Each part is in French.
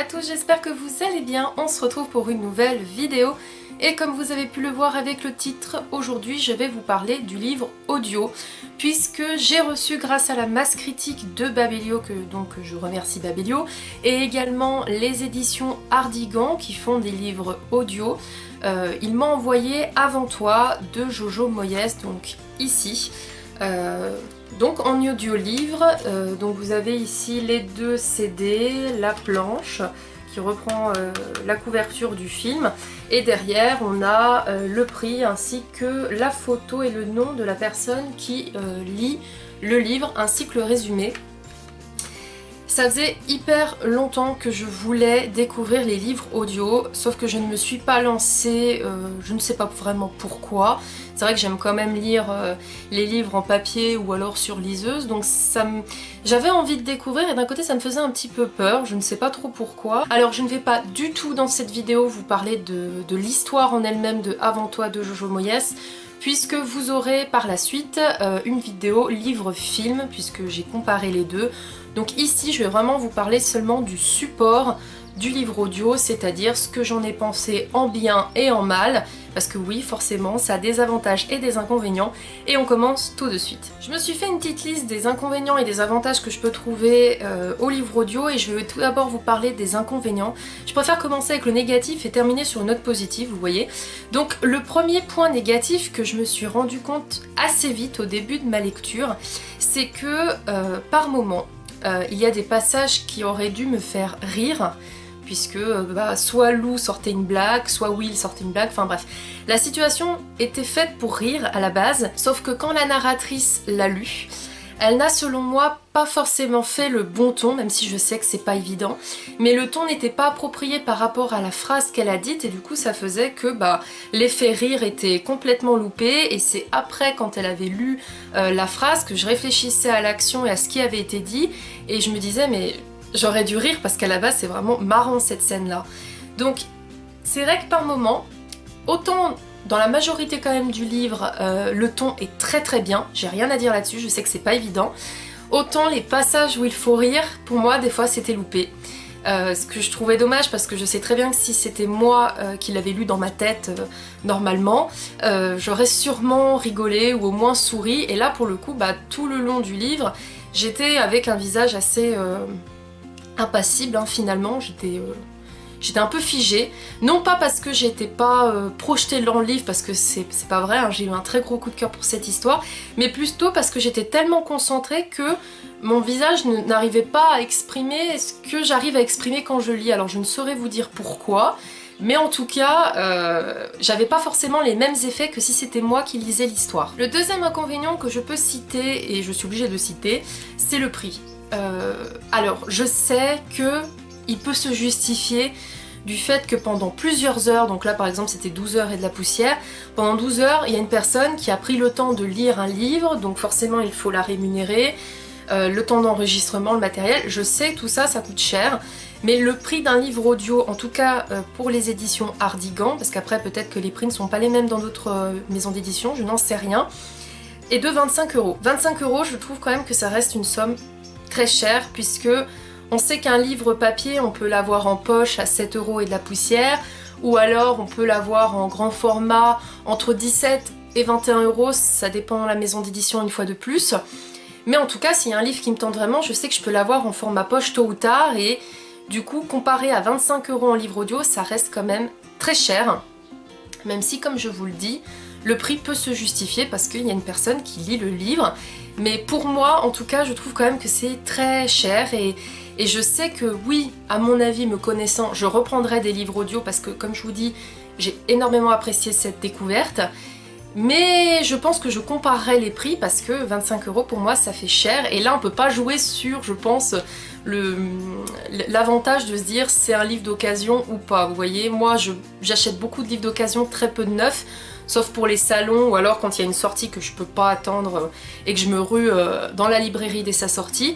à tous, j'espère que vous allez bien. On se retrouve pour une nouvelle vidéo et comme vous avez pu le voir avec le titre, aujourd'hui je vais vous parler du livre audio puisque j'ai reçu grâce à la masse critique de Babelio, donc je remercie Babelio, et également les éditions Hardigan qui font des livres audio. Il m'a envoyé Avant toi de Jojo Moyes, donc ici. Donc en audio-livre, donc vous avez ici les deux CD, la planche qui reprend la couverture du film, et derrière on a le prix ainsi que la photo et le nom de la personne qui lit le livre ainsi que le résumé. Ça faisait hyper longtemps que je voulais découvrir les livres audio, sauf que je ne me suis pas lancée, je ne sais pas vraiment pourquoi. C'est vrai que j'aime quand même lire les livres en papier ou alors sur liseuse, donc j'avais envie de découvrir et d'un côté ça me faisait un petit peu peur, je ne sais pas trop pourquoi. Alors je ne vais pas du tout dans cette vidéo vous parler de l'histoire en elle-même de Avant toi de Jojo Moyes, puisque vous aurez par la suite une vidéo livre-film, puisque j'ai comparé les deux. Donc ici je vais vraiment vous parler seulement du support du livre audio, c'est-à-dire ce que j'en ai pensé en bien et en mal, parce que oui forcément ça a des avantages et des inconvénients, et on commence tout de suite. Je me suis fait une petite liste des inconvénients et des avantages que je peux trouver au livre audio, et je vais tout d'abord vous parler des inconvénients. Je préfère commencer avec le négatif et terminer sur une note positive, vous voyez. Donc le premier point négatif que je me suis rendu compte assez vite au début de ma lecture, c'est que par moment, il y a des passages qui auraient dû me faire rire, puisque soit Lou sortait une blague, soit Will sortait une blague, enfin bref. La situation était faite pour rire à la base, sauf que quand la narratrice l'a lu, elle n'a selon moi pas forcément fait le bon ton, même si je sais que c'est pas évident, mais le ton n'était pas approprié par rapport à la phrase qu'elle a dite, et du coup ça faisait que l'effet rire était complètement loupé, et c'est après quand elle avait lu la phrase que je réfléchissais à l'action et à ce qui avait été dit, et je me disais mais j'aurais dû rire parce qu'à la base c'est vraiment marrant cette scène là. Donc c'est vrai que par moment, autant dans la majorité quand même du livre, le ton est très très bien, j'ai rien à dire là-dessus, je sais que c'est pas évident. Autant les passages où il faut rire, pour moi des fois c'était loupé. Ce que je trouvais dommage parce que je sais très bien que si c'était moi qui l'avais lu dans ma tête normalement, j'aurais sûrement rigolé ou au moins souri, et là pour le coup tout le long du livre j'étais avec un visage assez impassible finalement, j'étais un peu figée, non pas parce que j'étais pas projetée dans le livre, parce que c'est pas vrai, j'ai eu un très gros coup de cœur pour cette histoire, mais plutôt parce que j'étais tellement concentrée que mon visage n'arrivait pas à exprimer ce que j'arrive à exprimer quand je lis. Alors je ne saurais vous dire pourquoi, mais en tout cas, j'avais pas forcément les mêmes effets que si c'était moi qui lisais l'histoire. Le deuxième inconvénient que je peux citer, et je suis obligée de citer, c'est le prix. Alors je sais que il peut se justifier du fait que pendant plusieurs heures, donc là par exemple c'était 12 heures et de la poussière, pendant 12 heures il y a une personne qui a pris le temps de lire un livre, donc forcément il faut la rémunérer, le temps d'enregistrement, le matériel, je sais que tout ça, ça coûte cher, mais le prix d'un livre audio, en tout cas pour les éditions Hardigan, parce qu'après peut-être que les prix ne sont pas les mêmes dans d'autres maisons d'édition, je n'en sais rien, est de 25 €. 25 €, je trouve quand même que ça reste une somme très chère, puisque on sait qu'un livre papier, on peut l'avoir en poche à 7 € et de la poussière, ou alors on peut l'avoir en grand format entre 17 et 21 €, ça dépend de la maison d'édition une fois de plus. Mais en tout cas, s'il y a un livre qui me tente vraiment, je sais que je peux l'avoir en format poche tôt ou tard, et du coup, comparé à 25 € en livre audio, ça reste quand même très cher, même si, comme je vous le dis, le prix peut se justifier parce qu'il y a une personne qui lit le livre. Mais pour moi, en tout cas, je trouve quand même que c'est très cher, et je sais que oui, à mon avis, me connaissant, je reprendrai des livres audio parce que, comme je vous dis, j'ai énormément apprécié cette découverte. Mais je pense que je comparerai les prix parce que 25 € pour moi ça fait cher, et là on peut pas jouer sur, je pense, l'avantage de se dire c'est un livre d'occasion ou pas. Vous voyez, moi j'achète beaucoup de livres d'occasion, très peu de neufs, sauf pour les salons ou alors quand il y a une sortie que je peux pas attendre et que je me rue dans la librairie dès sa sortie.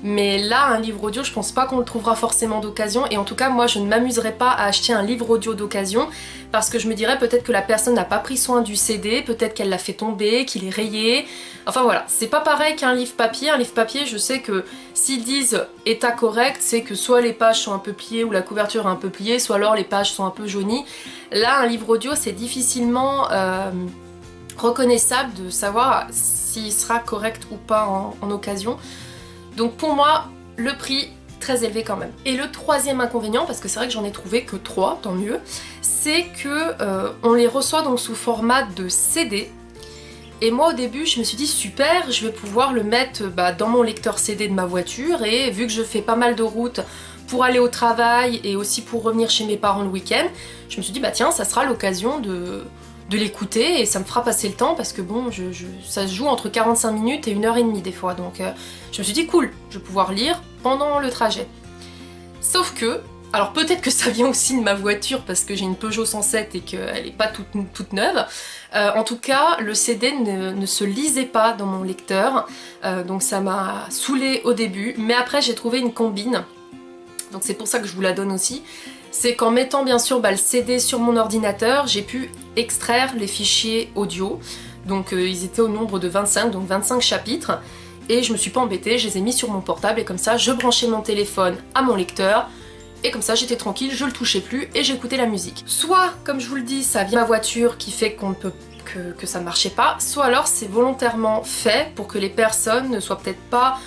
Mais là, un livre audio, je pense pas qu'on le trouvera forcément d'occasion, et en tout cas, moi, je ne m'amuserais pas à acheter un livre audio d'occasion, parce que je me dirais peut-être que la personne n'a pas pris soin du CD, peut-être qu'elle l'a fait tomber, qu'il est rayé. Enfin voilà, c'est pas pareil qu'un livre papier. Un livre papier, je sais que s'ils disent état correct, c'est que soit les pages sont un peu pliées ou la couverture est un peu pliée, soit alors les pages sont un peu jaunies. Là, un livre audio, c'est difficilement reconnaissable de savoir s'il sera correct ou pas en occasion. Donc pour moi, le prix, très élevé quand même. Et le troisième inconvénient, parce que c'est vrai que j'en ai trouvé que 3, tant mieux, c'est que on les reçoit donc sous format de CD. Et moi au début je me suis dit super, je vais pouvoir le mettre dans mon lecteur CD de ma voiture, et vu que je fais pas mal de routes pour aller au travail et aussi pour revenir chez mes parents le week-end, je me suis dit bah tiens, ça sera l'occasion de l'écouter et ça me fera passer le temps, parce que bon, ça se joue entre 45 minutes et 1h30 des fois, donc je me suis dit cool, je vais pouvoir lire pendant le trajet. Sauf que, alors peut-être que ça vient aussi de ma voiture parce que j'ai une Peugeot 107 et qu'elle n'est pas toute neuve, en tout cas le CD ne se lisait pas dans mon lecteur, donc ça m'a saoulée au début, mais après j'ai trouvé une combine, donc c'est pour ça que je vous la donne aussi. C'est qu'en mettant bien sûr le CD sur mon ordinateur, j'ai pu extraire les fichiers audio. Donc ils étaient au nombre de 25, donc 25 chapitres. Et je me suis pas embêtée, je les ai mis sur mon portable et comme ça je branchais mon téléphone à mon lecteur. Et comme ça j'étais tranquille, je le touchais plus et j'écoutais la musique. Soit, comme je vous le dis, ça vient de ma voiture qui fait qu'on ne peut que ça ne marchait pas, soit alors c'est volontairement fait pour que les personnes ne soient peut-être pas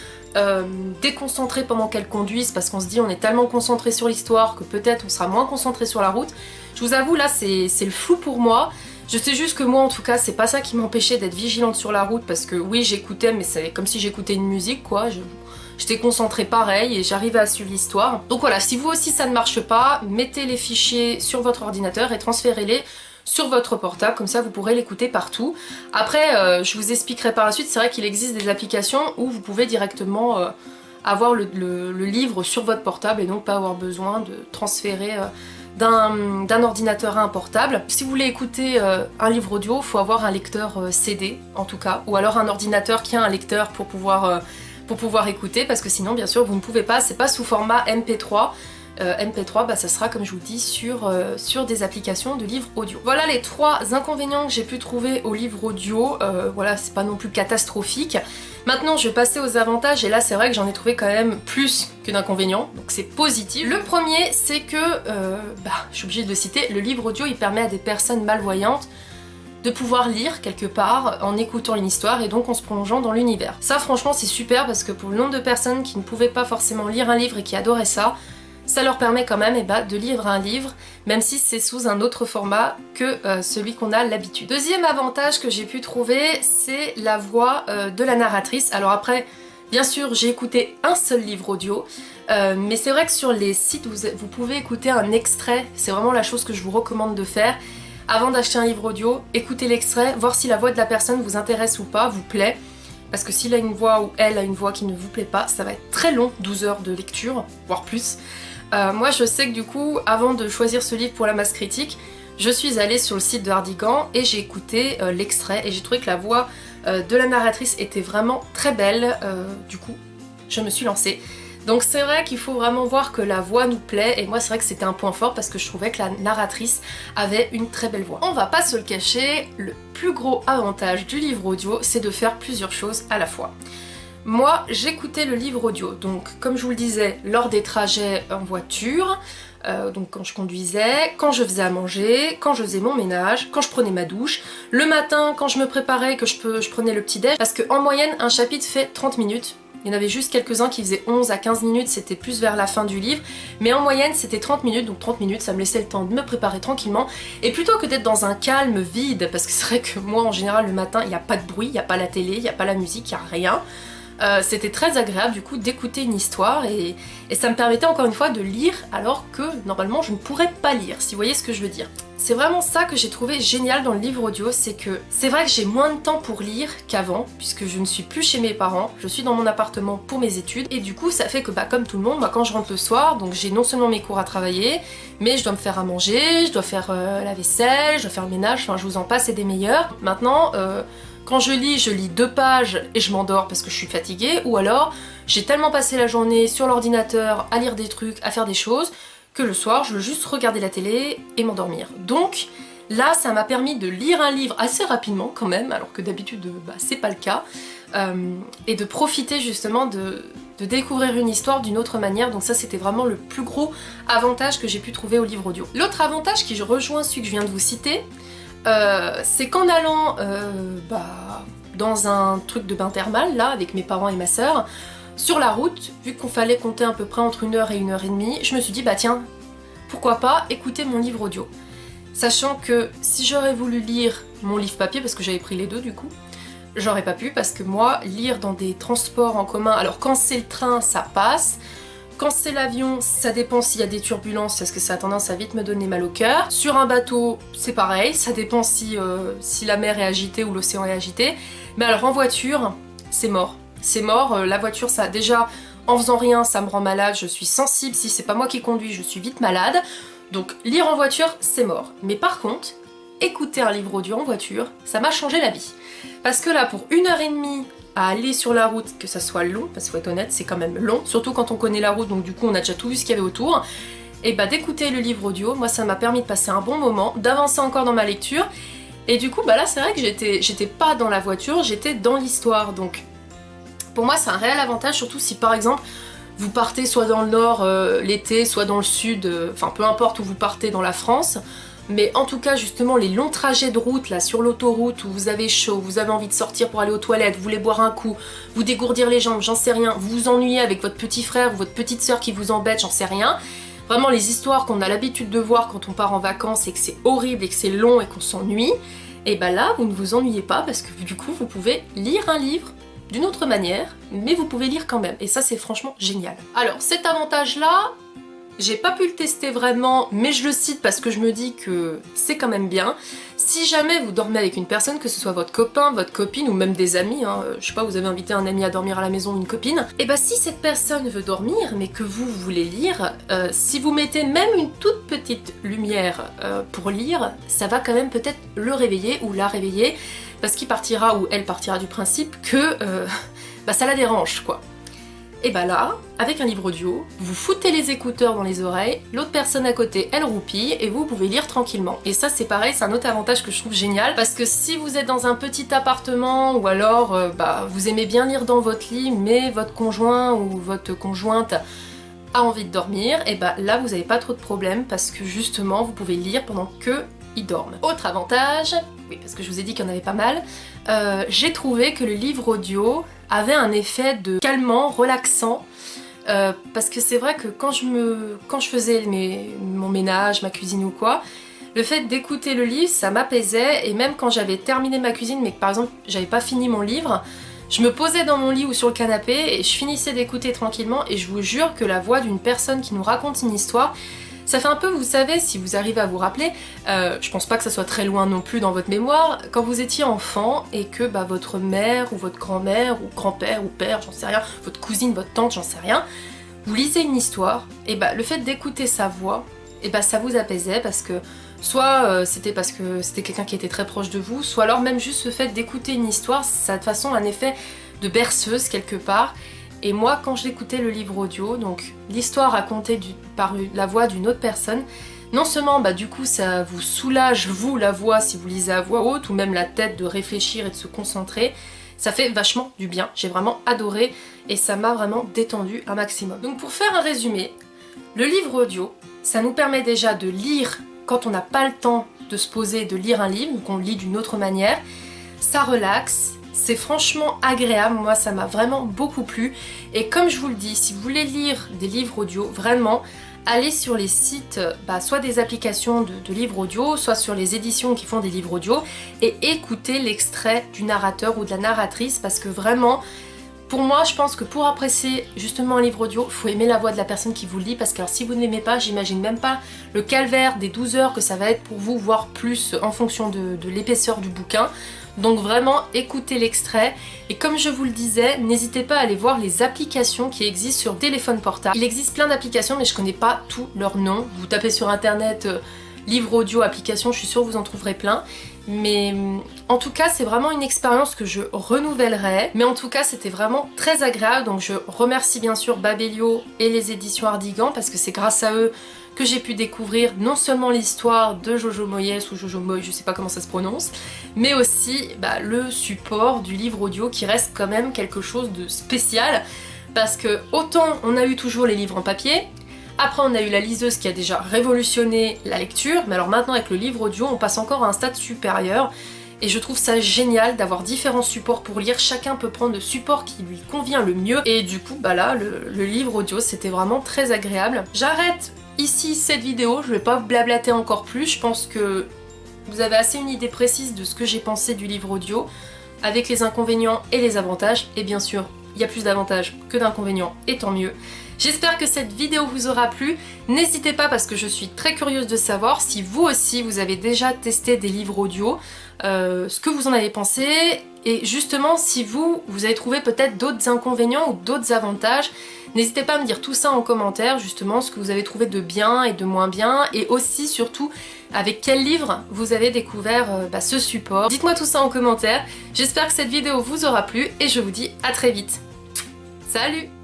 déconcentré pendant qu'elle conduise, parce qu'on se dit on est tellement concentré sur l'histoire que peut-être on sera moins concentré sur la route. Je vous avoue là c'est le flou pour moi. Je sais juste que moi en tout cas c'est pas ça qui m'empêchait d'être vigilante sur la route, parce que oui j'écoutais, mais c'est comme si j'écoutais une musique quoi. J'étais concentrée pareil et j'arrivais à suivre l'histoire. Donc voilà, si vous aussi ça ne marche pas, mettez les fichiers sur votre ordinateur et transférez-les sur votre portable, comme ça vous pourrez l'écouter partout. Après, je vous expliquerai par la suite, c'est vrai qu'il existe des applications où vous pouvez directement avoir le livre sur votre portable et donc pas avoir besoin de transférer d'un ordinateur à un portable. Si vous voulez écouter un livre audio, il faut avoir un lecteur CD en tout cas, ou alors un ordinateur qui a un lecteur pour pouvoir écouter, parce que sinon bien sûr vous ne pouvez pas, c'est pas sous format MP3. MP3, ça sera comme je vous dis sur des applications de livres audio. Voilà les 3 inconvénients que j'ai pu trouver au livre audio. Voilà, c'est pas non plus catastrophique. Maintenant je vais passer aux avantages, et là c'est vrai que j'en ai trouvé quand même plus que d'inconvénients, donc c'est positif. Le premier, c'est que, je suis obligée de le citer, le livre audio il permet à des personnes malvoyantes de pouvoir lire quelque part en écoutant une histoire et donc en se plongeant dans l'univers. Ça franchement c'est super, parce que pour le nombre de personnes qui ne pouvaient pas forcément lire un livre et qui adoraient ça, ça leur permet quand même de lire un livre, même si c'est sous un autre format que celui qu'on a l'habitude. Deuxième avantage que j'ai pu trouver, c'est la voix de la narratrice. Alors après, bien sûr, j'ai écouté un seul livre audio, mais c'est vrai que sur les sites, vous pouvez écouter un extrait. C'est vraiment la chose que je vous recommande de faire. Avant d'acheter un livre audio, écoutez l'extrait, voir si la voix de la personne vous intéresse ou pas, vous plaît. Parce que s'il a une voix ou elle a une voix qui ne vous plaît pas, ça va être très long, 12 heures de lecture, voire plus. Moi je sais que du coup, avant de choisir ce livre pour la masse critique, je suis allée sur le site de Hardigan et j'ai écouté l'extrait et j'ai trouvé que la voix de la narratrice était vraiment très belle. Du coup, je me suis lancée. Donc c'est vrai qu'il faut vraiment voir que la voix nous plaît, et moi c'est vrai que c'était un point fort parce que je trouvais que la narratrice avait une très belle voix. On va pas se le cacher, le plus gros avantage du livre audio, c'est de faire plusieurs choses à la fois. Moi, j'écoutais le livre audio, donc comme je vous le disais, lors des trajets en voiture, donc quand je conduisais, quand je faisais à manger, quand je faisais mon ménage, quand je prenais ma douche, le matin quand je me préparais, que je prenais le petit déj, parce qu'en moyenne, un chapitre fait 30 minutes. Il y en avait juste quelques-uns qui faisaient 11 à 15 minutes, c'était plus vers la fin du livre, mais en moyenne c'était 30 minutes, donc 30 minutes ça me laissait le temps de me préparer tranquillement, et plutôt que d'être dans un calme vide, parce que c'est vrai que moi en général le matin il n'y a pas de bruit, il n'y a pas la télé, il n'y a pas la musique, il n'y a rien. C'était très agréable du coup d'écouter une histoire, et ça me permettait encore une fois de lire alors que normalement je ne pourrais pas lire, si vous voyez ce que je veux dire. C'est vraiment ça que j'ai trouvé génial dans le livre audio, c'est que c'est vrai que j'ai moins de temps pour lire qu'avant, puisque je ne suis plus chez mes parents, je suis dans mon appartement pour mes études, et du coup ça fait que comme tout le monde, quand je rentre le soir, donc j'ai non seulement mes cours à travailler, mais je dois me faire à manger, je dois faire la vaisselle, je dois faire le ménage, enfin je vous en passe et des meilleurs. Maintenant, Quand je lis 2 pages et je m'endors parce que je suis fatiguée, ou alors j'ai tellement passé la journée sur l'ordinateur à lire des trucs, à faire des choses, que le soir je veux juste regarder la télé et m'endormir. Donc là ça m'a permis de lire un livre assez rapidement quand même, alors que d'habitude c'est pas le cas, et de profiter justement de découvrir une histoire d'une autre manière. Donc ça c'était vraiment le plus gros avantage que j'ai pu trouver au livre audio. L'autre avantage qui rejoint celui que je viens de vous citer, c'est qu'en allant dans un truc de bain thermal là avec mes parents et ma soeur, sur la route, vu qu'on fallait compter à peu près entre 1 heure et 1 heure et demie, je me suis dit bah tiens, pourquoi pas écouter mon livre audio. Sachant que si j'aurais voulu lire mon livre papier, parce que j'avais pris les deux du coup, j'aurais pas pu, parce que moi, lire dans des transports en commun, alors quand c'est le train, ça passe. Quand c'est l'avion, ça dépend s'il y a des turbulences, parce que ça a tendance à vite me donner mal au cœur. Sur un bateau, c'est pareil, ça dépend si la mer est agitée ou l'océan est agité. Mais alors en voiture, c'est mort. C'est mort, la voiture, ça déjà, en faisant rien, ça me rend malade, je suis sensible, si c'est pas moi qui conduis, je suis vite malade. Donc lire en voiture, c'est mort. Mais par contre, écouter un livre audio en voiture, ça m'a changé la vie. Parce que là, pour 1 heure et demie à aller sur la route, que ça soit long, parce qu'il faut être honnête, c'est quand même long, surtout quand on connaît la route, donc du coup on a déjà tout vu ce qu'il y avait autour, et bah d'écouter le livre audio, moi ça m'a permis de passer un bon moment, d'avancer encore dans ma lecture, et du coup bah là c'est vrai que j'étais pas dans la voiture, j'étais dans l'histoire, donc pour moi c'est un réel avantage, surtout si par exemple vous partez soit dans le nord l'été, soit dans le sud, enfin peu importe où vous partez dans la France. Mais en tout cas, justement, les longs trajets de route, là, sur l'autoroute, où vous avez chaud, vous avez envie de sortir pour aller aux toilettes, vous voulez boire un coup, vous dégourdir les jambes, j'en sais rien, vous vous ennuyez avec votre petit frère ou votre petite sœur qui vous embête, j'en sais rien. Vraiment, les histoires qu'on a l'habitude de voir quand on part en vacances et que c'est horrible et que c'est long et qu'on s'ennuie, et ben là, vous ne vous ennuyez pas parce que du coup, vous pouvez lire un livre d'une autre manière, mais vous pouvez lire quand même. Et ça, c'est franchement génial. Alors, cet avantage-là, j'ai pas pu le tester vraiment, mais je le cite parce que je me dis que c'est quand même bien. Si jamais vous dormez avec une personne, que ce soit votre copain, votre copine ou même des amis, je sais pas, vous avez invité un ami à dormir à la maison ou une copine, et bah si cette personne veut dormir mais que vous voulez lire, si vous mettez même une toute petite lumière pour lire, ça va quand même peut-être le réveiller ou la réveiller, parce qu'il partira ou elle partira du principe que ça la dérange quoi. Et bah là, avec un livre audio, vous foutez les écouteurs dans les oreilles, l'autre personne à côté elle roupille et vous pouvez lire tranquillement. Et ça c'est pareil, c'est un autre avantage que je trouve génial, parce que si vous êtes dans un petit appartement ou alors vous aimez bien lire dans votre lit mais votre conjoint ou votre conjointe a envie de dormir, et bah là vous n'avez pas trop de problèmes parce que justement vous pouvez lire pendant que ils dorment. Autre avantage, oui parce que je vous ai dit qu'il y en avait pas mal, j'ai trouvé que le livre audio avait un effet de calmant, relaxant, parce que c'est vrai que quand je faisais mon ménage, ma cuisine ou quoi, le fait d'écouter le livre ça m'apaisait, et même quand j'avais terminé ma cuisine mais que par exemple j'avais pas fini mon livre, je me posais dans mon lit ou sur le canapé et je finissais d'écouter tranquillement, et je vous jure que la voix d'une personne qui nous raconte une histoire, ça fait un peu, vous savez, si vous arrivez à vous rappeler, je pense pas que ça soit très loin non plus dans votre mémoire, quand vous étiez enfant et que votre mère ou votre grand-mère ou grand-père ou père, j'en sais rien, votre cousine, votre tante, j'en sais rien, vous lisez une histoire, et le fait d'écouter sa voix, et ça vous apaisait parce que soit c'était parce que c'était quelqu'un qui était très proche de vous, soit alors même juste le fait d'écouter une histoire, ça a de toute façon un effet de berceuse quelque part. Et moi, quand j'écoutais le livre audio, donc l'histoire racontée par la voix d'une autre personne, non seulement du coup ça vous soulage vous la voix si vous lisez à voix haute, ou même la tête de réfléchir et de se concentrer, ça fait vachement du bien, j'ai vraiment adoré et ça m'a vraiment détendu un maximum. Donc pour faire un résumé, le livre audio, ça nous permet déjà de lire quand on n'a pas le temps de se poser, de lire un livre, ou qu'on lit d'une autre manière, ça relaxe. C'est franchement agréable, moi ça m'a vraiment beaucoup plu, et comme je vous le dis, si vous voulez lire des livres audio, vraiment, allez sur les sites, soit des applications de livres audio, soit sur les éditions qui font des livres audio, et écoutez l'extrait du narrateur ou de la narratrice, parce que vraiment, pour moi, je pense que pour apprécier justement un livre audio, il faut aimer la voix de la personne qui vous le lit, parce que alors, si vous ne l'aimez pas, j'imagine même pas le calvaire des 12 heures que ça va être pour vous, voire plus en fonction de l'épaisseur du bouquin. Donc vraiment, écoutez l'extrait, et comme je vous le disais, n'hésitez pas à aller voir les applications qui existent sur téléphone portable. Il existe plein d'applications, mais je connais pas tous leurs noms. Vous tapez sur internet livre audio application, je suis sûre que vous en trouverez plein. Mais en tout cas c'est vraiment une expérience que je renouvellerai. Mais en tout cas c'était vraiment très agréable, donc je remercie bien sûr Babelio et les éditions Ardigan parce que c'est grâce à eux que j'ai pu découvrir non seulement l'histoire de Jojo Moyes ou Jojo Moy, je sais pas comment ça se prononce, mais aussi le support du livre audio qui reste quand même quelque chose de spécial parce que autant on a eu toujours les livres en papier, après on a eu la liseuse qui a déjà révolutionné la lecture, mais alors maintenant avec le livre audio on passe encore à un stade supérieur et je trouve ça génial d'avoir différents supports pour lire, chacun peut prendre le support qui lui convient le mieux et du coup là le livre audio c'était vraiment très agréable. J'arrête ici cette vidéo, je vais pas blablater encore plus, je pense que vous avez assez une idée précise de ce que j'ai pensé du livre audio, avec les inconvénients et les avantages, et bien sûr, il y a plus d'avantages que d'inconvénients, et tant mieux. J'espère que cette vidéo vous aura plu, n'hésitez pas parce que je suis très curieuse de savoir si vous aussi vous avez déjà testé des livres audio, ce que vous en avez pensé, et justement si vous avez trouvé peut-être d'autres inconvénients ou d'autres avantages. N'hésitez pas à me dire tout ça en commentaire, justement, ce que vous avez trouvé de bien et de moins bien, et aussi, surtout, avec quel livre vous avez découvert ce support. Dites-moi tout ça en commentaire, j'espère que cette vidéo vous aura plu, et je vous dis à très vite. Salut!